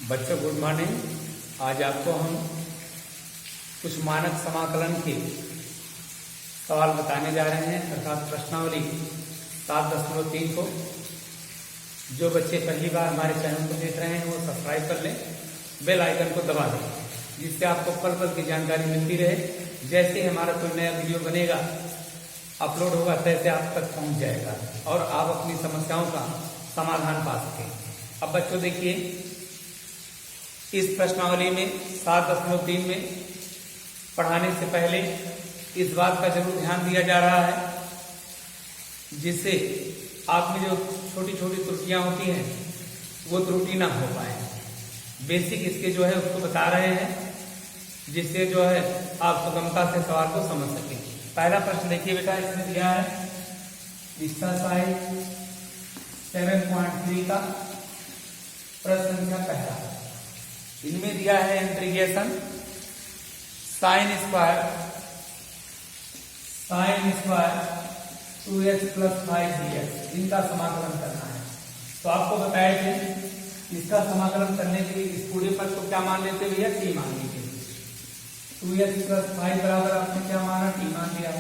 बच्चों good morning. आज आपको हम कुछ मानक समाकलन के सवाल बताने जा रहे हैं, अर्थात प्रश्नावली 7.3 को। जो बच्चे पहली बार हमारे चैनल को देख रहे हैं वो सब्सक्राइब कर लें, बेल आइकन को दबा दें, जिससे आपको पल पल की जानकारी मिलती रहे। जैसे ही हमारा कोई नया वीडियो बनेगा, अपलोड होगा, तैसे आप तक पहुंच जाएगा और आप अपनी समस्याओं का समाधान पा सकें। अब बच्चों देखिए, इस प्रश्नावली में 7.3 में पढ़ाने से पहले इस बात का जरूर ध्यान दिया जा रहा है, जिससे आप में जो छोटी छोटी त्रुटियां होती हैं वो त्रुटि ना हो पाए। बेसिक इसके जो है उसको बता रहे हैं, जिससे जो है आप सुगमता से सवाल को समझ सकें। पहला प्रश्न देखिए बेटा, इसमें दिया है एक्सरसाइज 7.3 का प्रश्न संख्या पहला। इनमें दिया है integration sine square 2x + 5dx, इनका समाकलन करना है। तो आपको बताया कि इसका समाकलन करने के लिए इस पूरे पद को क्या मान लेते भैया, t मान लीजिए। 2x + 5 बराबर आपने क्या माना, t मान लिया।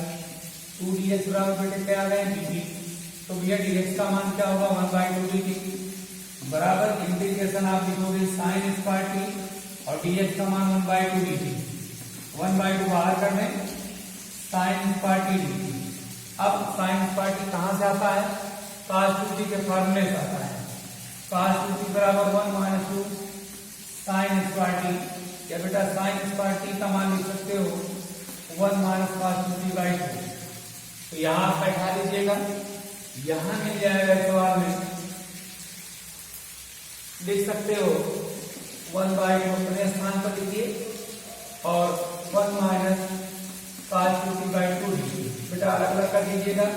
2dx बराबर बेटे क्या आ गए, dt। तो भैया dx का मान क्या होगा, 1/2dt बराबर इंटीग्रेशन आप लिखोगे साइन स्क्वायर t और dx का मान 1/2dt। 1/2 बाहर करने साइन स्क्वायर t dt। अब साइन स्क्वायर t कहां से आता है, cos 2t के फॉर्मूले से आता है। cos 2t बराबर 1 - 2 साइन स्क्वायर t। या बेटा साइन स्क्वायर t का मान लिख सकते हो 1 - cos 2t/2। तो यहां आप बैठा लीजिएगा, यहां मिल जाएगा सवाल में, लिख सकते हो 1/2 अपने स्थान पर लिखिए और 1 - cos 2t/2 dt। बेटा अलग अलग कर दीजिएगा,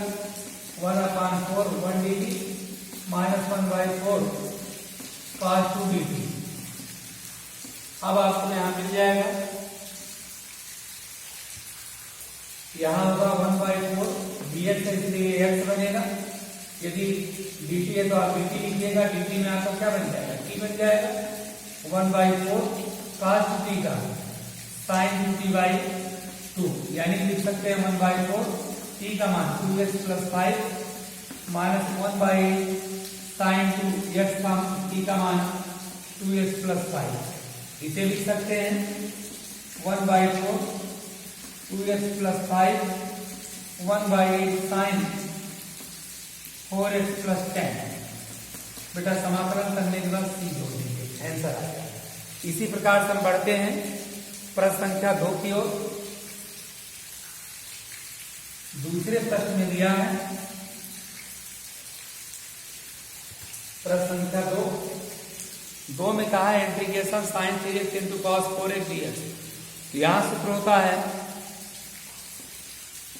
1/4 1dt - 1/4 cos 2 dt। अब आपको यहां मिल जाएगा, यहां होगा 1/4 dx है, इसलिए x बनेगा। यदि dt है तो आप dt लिखिएगा, dt में आपका क्या बन जाएगा, t बन जाएगा। 1/4 cos 2t का sin 2t/2, यानी लिख सकते हैं 1/4 t का मान 2x + 5 - 1/8 sin 2x का t का मान 2x + 5। इसे लिख सकते हैं 1/4 2x + 5 1/8 sin 4x + 10। बेटा समाकलन करने के बाद c जोड़ देंगे, आंसर आ जाएगा। इसी प्रकार से हम बढ़ते हैं प्रश्न संख्या 2 की ओर। दूसरे प्रश्न में दिया है प्रश्न संख्या 2 में कहा है integration sin 3x × cos 4x dx। यहां सूत्र होता है,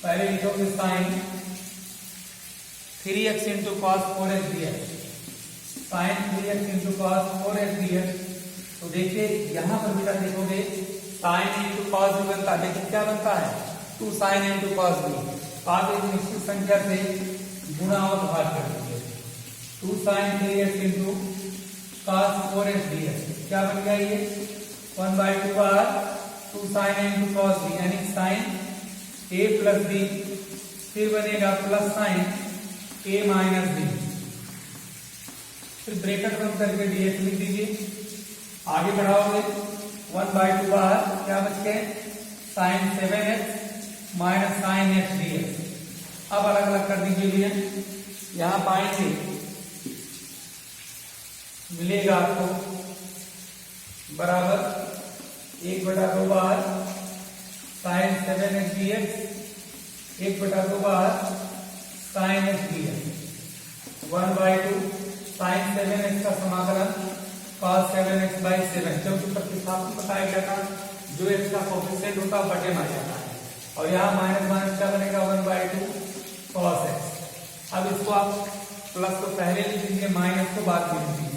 पहले लिखोगे sin 3x × cos 4x dx, sin 3x × cos 4x dx। तो देखिए यहां पर बेटा देखोगे sin × cos भी बनता है, लेकिन क्या बनता है 2 sin × cos भी। आप एक निश्चित संख्या से गुणा और भाग कर दीजिए। 2 sin 3x × cos 4x dx क्या बन गया, ये 1/2 बार 2 sin × cos b, यानी sin a + b, फिर बनेगा प्लस sin a - b, फिर ब्रैकेट बंद करके dx लिख दीजिए। आगे बढ़ाओगे 1/2 बाहर, क्या बच गए sin 7x - sin x dx। अब अलग अलग कर दीजिए भैया, यहां पाएंगे मिलेगा आपको बराबर 1/2 बाहर sin 7x dx, 1/2 बाहर sin x dx, 1/2 sin 7x का समाकलन cos 7x/7, क्योंकि प्रतिस्थापन बताया गया था, जो x का कोफिशिएंट होता है बटे में आ जाता है। और यहाँ माइनस माइनस क्या बनेगा 1/2 cos x। अब इसको आप प्लस को पहले लिख दीजिए, माइनस को बाद में लिख दीजिए।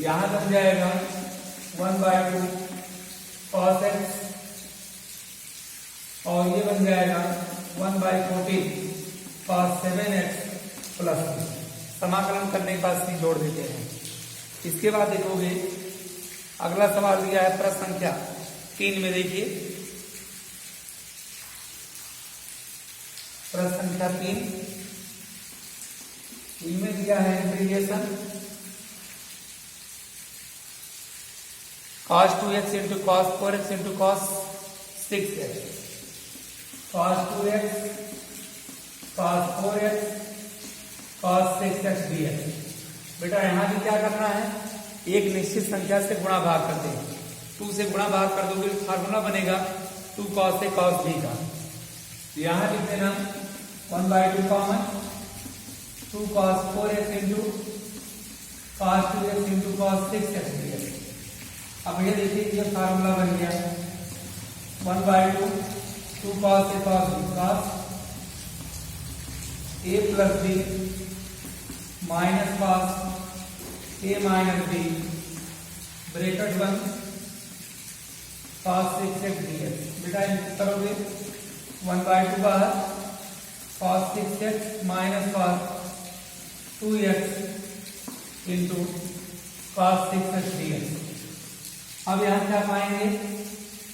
यहाँ बन जाएगा 1/2 cos x और ये बन जाएगा 1/14 cos 7x + समाकलन करने के बाद c जोड़ देते हैं। इसके बाद देखोगे अगला सवाल दिया है प्रश्न संख्या 3 में। देखिए प्रश्न संख्या 3 में दिया है integration cos 2x into cos 4x into cos 6x, cos 2x cos 4x cos 6x dx। बेटा यहां भी क्या करना है, एक निश्चित संख्या से गुणा भाग करते हैं। 2 से गुणा भाग कर दोगे फार्मूला बनेगा 2 cos से cos b का। यहां लिख देना 1/2 common 2 cos 4x into cos 2x into cos 6x dx। अब ये देखिए ये फार्मूला बन गया 1/2 2 cos से cos b cos a plus b minus cos a minus b bracket 1 cos 6x dx। बेटा इनको करोगे 1/2 बाहर cos 6x minus cos 2x into cos 6x dx। अब यहां क्या पाएंगे,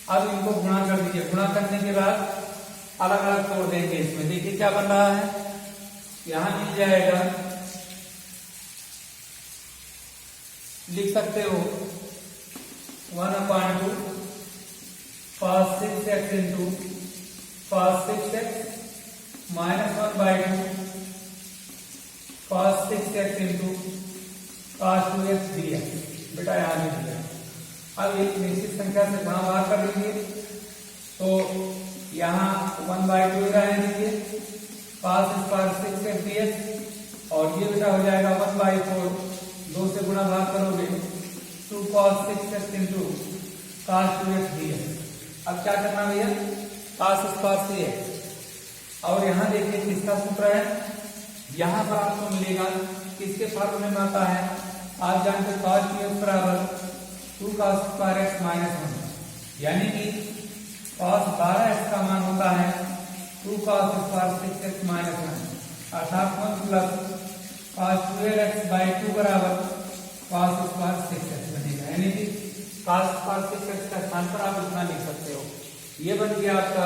अब इनको गुणा कर दीजिए। गुणा करने के बाद अलग अलग तोड़ देंगे इसमें। देखिए क्या बन रहा है, यहां मिल जाएगा, लिख सकते हो 1/2 cos 6x into cos 6x minus 1/2 cos 6x into cos 2x dx। बेटा यहां लिख दिया। अब एक निश्चित संख्या से गुणा भाग कर लीजिए तो यहाँ 1/2 रहने दीजिए cos स्क्वायर 6x dx और ये बेटा हो जाएगा 1/4 2 से गुणा भाग करोगे 2 cos 6x into cos 2x dx। अब क्या करना भैया, cos स्क्वायर 3x और यहाँ देखिए किसका सूत्र है, यहाँ पर आपको मिलेगा किसके फॉर्मूले में आता है, आप जानते हैं cos 2x बराबर 2 cos स्क्वायर x माइनस 1, यानी कि cos 12x का मान होता है 2 cos स्क्वायर 6x माइनस 1 अर्थात 1 प्लस cos 12x/2 बराबर cos स्क्वायर 6x बनेगा। यानी कि cos स्क्वायर 6x का स्थान पर आप इतना लिख सकते हो। ये बन गया आपका,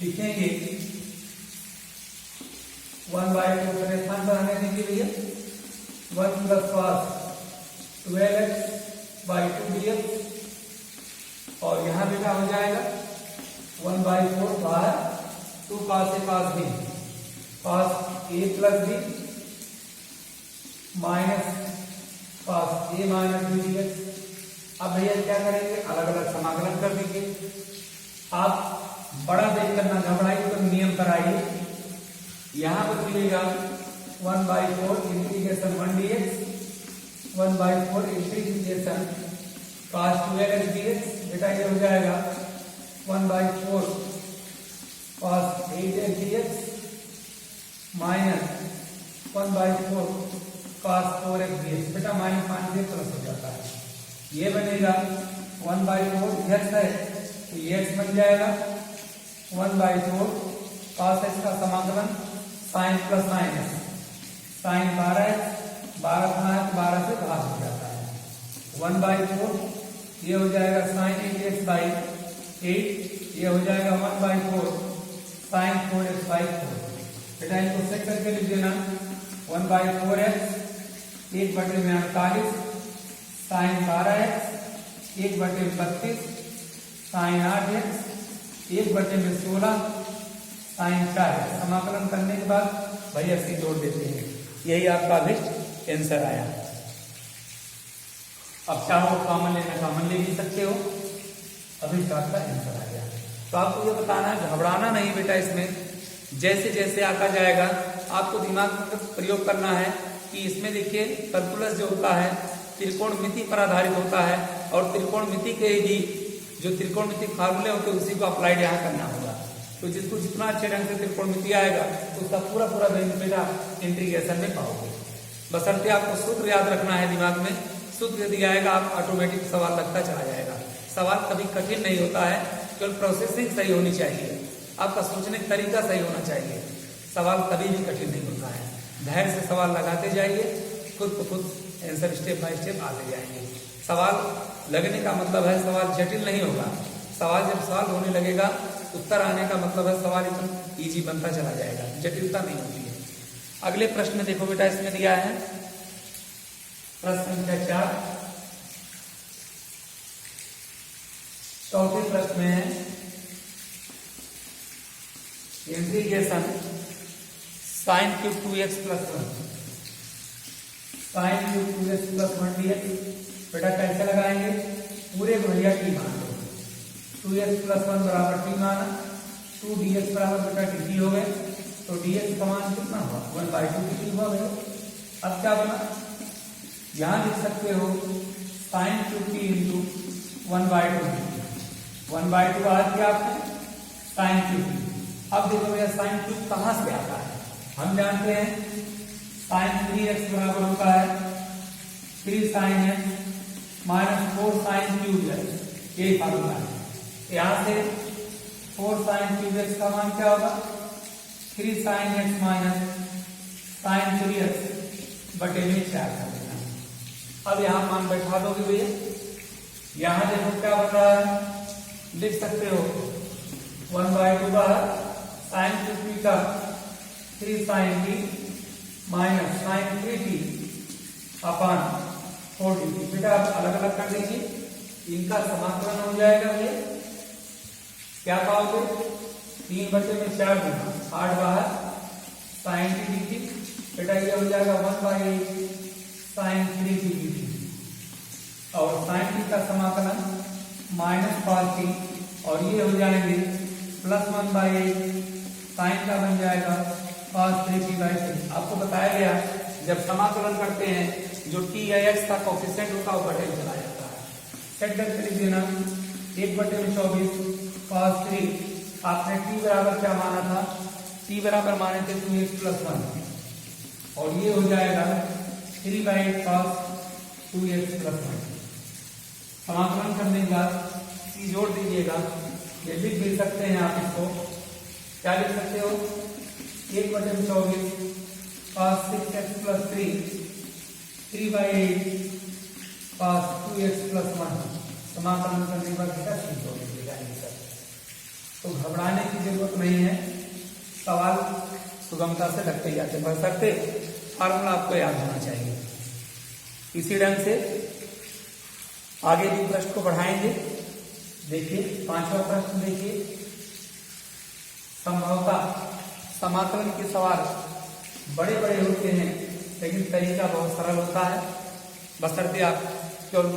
लिखेंगे 1/2 के स्थान पर आने दीजिए भैया 1 प्लस cos 12x/2 dx और यहाँ बेटा हो जाएगा 1/4 बाहर 2 cos से cos b cos a plus b minus cos a minus b dx। अब भैया क्या करेंगे, अलग अलग समाकलन कर दीजिए। आप बड़ा देखकर ना घबराइए तो नियम पर आइए। यहाँ पर मिलेगा 1/4 integration 1 dx 1/4 integration cos 12x dx। बेटा ये हो जाएगा 1/4 cos 8x dx minus 1/4 cos 4x dx। बेटा माइनस 5 से प्लस हो जाता है। ये बनेगा 1/4 x है तो ये x बन जाएगा 1/4 cos x का समाकलन sin plus minus sin 12x 12 था 12 से भाग हो जाता है 1/4 ये हो जाएगा sin 8x/8 ये हो जाएगा 1/4 sin 4x/4। बेटा इनको सेट करके लिख देना 1/4x 1/48 sin 12x 1/32 sin 8x 1/16 sin 4। समाकलन करने के बाद भैया सी जोड़ देते हैं। यही आपका अभिष्ट आंसर आया। अब चाहो कॉमन लेना कॉमन ले भी सकते हो, अभिष्ट आपका आंसर आ गया। तो आपको ये बताना है, घबराना नहीं बेटा। इसमें जैसे जैसे आता जाएगा आपको दिमाग में प्रयोग करना है कि इसमें देखिए कैलकुलस जो होता है त्रिकोणमिति पर आधारित होता है और त्रिकोणमिति के ही जो त्रिकोणमिति फार्मूले होते हैं उसी को अप्लाइड यहाँ करना होगा। तो जिसको जितना अच्छे ढंग से त्रिकोणमिति आएगा उसका पूरा पूरा बेनिफिट आप इंटीग्रेशन में पाओगे। बशर्ते आपको सूत्र याद रखना है दिमाग में। सूत्र यदि आएगा आप ऑटोमेटिक सवाल लगता चला जाएगा। सवाल कभी कठिन नहीं होता है, केवल प्रोसेसिंग सही होनी चाहिए, आपका सोचने का तरीका सही होना चाहिए। सवाल कभी भी कठिन नहीं होता है। धैर्य से सवाल लगाते जाइए, खुद को खुद आंसर स्टेप बाय स्टेप आते जाएंगे। सवाल लगने का मतलब है सवाल जटिल नहीं होगा। सवाल जब सवाल होने लगेगा, उत्तर आने का मतलब है सवाल एकदम इजी बनता चला जाएगा, जटिलता नहीं होती है। अगले प्रश्न में देखो बेटा, इसमें दिया है प्रश्न संख्या 4। चौथे प्रश्न में है integration sine cube 2x + 1 sine cube 2x + 1 dx। बेटा कैसे लगाएंगे? पूरे को भैया टी मान लो, 2x + 1 बराबर टी माना, 2 dx बराबर बेटा dt हो गए, तो dx का मान कितना हुआ? 1/2 dt हुआ भैया। अब क्या बना? यहां लिख सकते हो sine cube T into 1/2 dt। 1/2 आज किया आपने साइन क्यूब। अब देखो भैया साइन क्यूब कहां से आता है? हम जानते हैं साइन 3x बराबर होता है 3 sin x - 4 sin cube x, यही फार्मूला है। यहां से 4 sin क्यूब x का मान क्या होगा? 3 sin x - sin 3x बटे में 4 कर देना। अब यहां मान बैठा दोगे भैया, यहां देखो क्या बन रहा है, लिख सकते हो 1/2 बाहर साइन क्यूब का 3 sin t minus sine 3t upon 4dt। बेटा आप अलग अलग कर दीजिए, इनका समाकलन हो जाएगा भैया, क्या पाओगे? 3/4 गुना 8 बाहर साइन t dt। बेटा ये हो जाएगा 1/8 साइन 3t dt, और साइन t का समाकलन माइनस cos t, और ये हो जाएंगे प्लस 1/8 साइन का बन जाएगा cos 3t/6। आपको बताया गया जब समाकलन करते हैं जो t या x का कोफिशिएंट होता है वो बटे में चला जाता है। सेट कर लीजिए ना, 1/24 cos 3, आपने t बराबर क्या माना था? t बराबर माने थे 2x + 1, और ये हो जाएगा 3/8 cos 2x + 1। समाकलन करने के बाद c जोड़ दीजिएगा, ये लिख भी सकते हैं आप इसको, क्या लिख सकते हो? 1/24 cos 6x + 3 3/8 cos 2x + 1। समाकलन करने के बाद बेटा c जोड़ दीजिएगा। तो घबराने की जरूरत नहीं है, सवाल सुगमता से लगते जाते बढ़ सकते, फार्मूला आपको याद होना चाहिए। इसी ढंग से आगे भी प्रश्न को बढ़ाएंगे। देखिए 5वां प्रश्न देखिए, संभवतः समाकलन के सवाल बड़े बड़े होते हैं लेकिन तरीका बहुत सरल होता है, बशर्ते आप केवल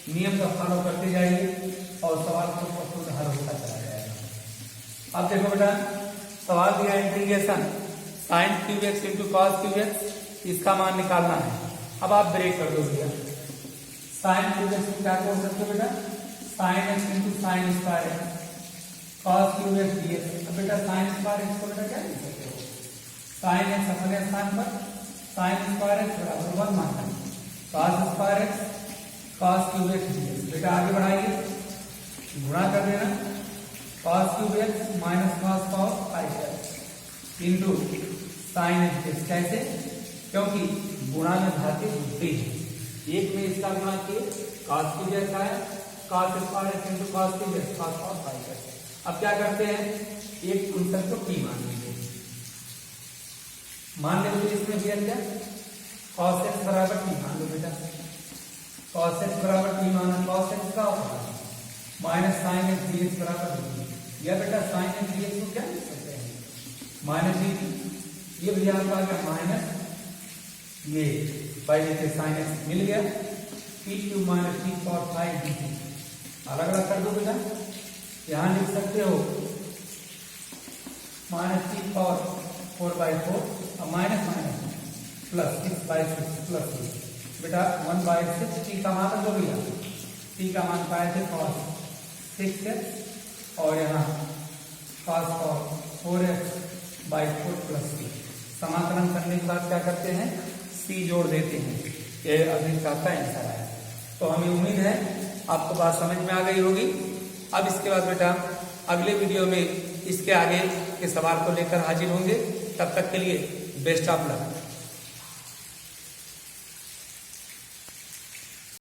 नियम का फॉलो करते जाइए और सवाल को खुद हल होता चला जाएगा। अब देखो बेटा, सवाल दिया integration sine cube x into cos cube x, इसका मान निकालना है। अब आप ब्रेक कर दो भैया, साइन क्यूब एक्स को क्या बोल सकते हो बेटा? Sine x into sine square x cos cube x dx. अब बेटा साइन स्क्वायर एक्स को बेटा क्या लिख सकते हो? साइन एक्स अपने स्थान पर साइन स्क्वायर एक्स बराबर 1 मानना, cos square x cos cube x dx. बेटा आगे बढ़ाइए, गुणा कर देना, cos cube x minus cos 5x into sine x. कैसे? क्योंकि गुणा में धातु जुड़ती है, एक में इसका गुणा किए कॉस क्यूब एक्स आया, cos square x into cos cube x cos 5x। अब क्या करते हैं, एक फंक्शन को t मान लीजिए, मान लीजिए इसमें दिया गया cos x बराबर t मान लो बेटा, cos x बराबर t माना, cos x का होगा माइनस साइन एक्स dx बराबर dt। या बेटा साइन एक्स dx को क्या लिख सकते हैं? Minus dt। ये भैया आपका आ गया माइनस, ये पहले से साइन एक्स मिल गया, t³ minus t cos 5 dt। अलग अलग कर दो बेटा, यहां लिख सकते हो माइनस t cos 4/4 और माइनस माइनस प्लस 6/6 प्लस बेटा 1/6। t का मान जो भैया, t का मान पाए थे cos 6x और यहाँ cos 4x/4 प्लस c। समाकलन करने के बाद क्या करते हैं, c जोड़ देते हैं, ये अभी का आंसर आया। तो हमें उम्मीद है आपको बात समझ में आ गई होगी। अब इसके बाद बेटा अगले वीडियो में इसके आगे के सवाल को लेकर हाजिर होंगे, तब तक के लिए बेस्ट ऑफ लक।